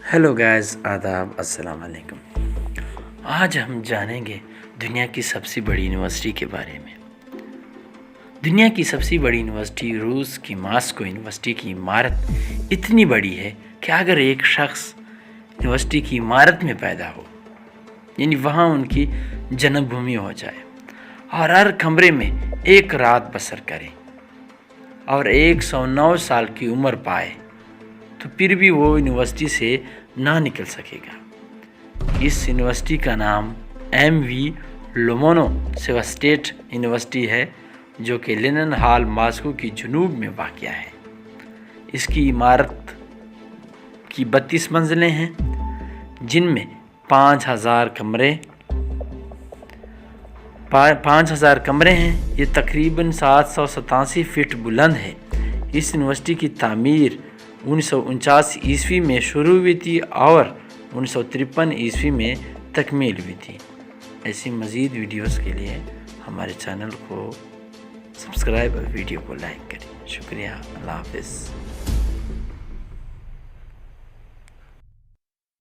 Hello guys, आदाब, अस्सलाम वालेकुम। आज हम जानेंगे दुनिया की सबसे बड़ी यूनिवर्सिटी के बारे में। दुनिया की सबसे बड़ी यूनिवर्सिटी रूस की मॉस्को यूनिवर्सिटी की इमारत इतनी बड़ी है कि अगर एक शख्स यूनिवर्सिटी की इमारत में पैदा हो, यानी वहाँ उनकी जन्मभूमि हो जाए, और हर कमरे में एक रात बसर करे और 109 साल की उम्र पाए, तो फिर भी वो यूनिवर्सिटी से ना निकल सकेगा। इस यूनिवर्सिटी का नाम MV लोमोनोसेव स्टेट यूनिवर्सिटी है, जो कि लेनिन हॉल मॉस्को की जनूब में वाक़या है। इसकी इमारत की 32 मंजिलें हैं, जिनमें 5000 कमरे हैं। ये तकरीबन 787 फीट बुलंद है। इस यूनिवर्सिटी की तामीर 1949 ईस्वी में शुरू हुई थी और 1953 ईस्वी में तकमील हुई थी। ऐसी मज़ीद वीडियोस के लिए हमारे चैनल को सब्सक्राइब और वीडियो को लाइक करें। शुक्रिया। अल्लाह हाफ़िज़।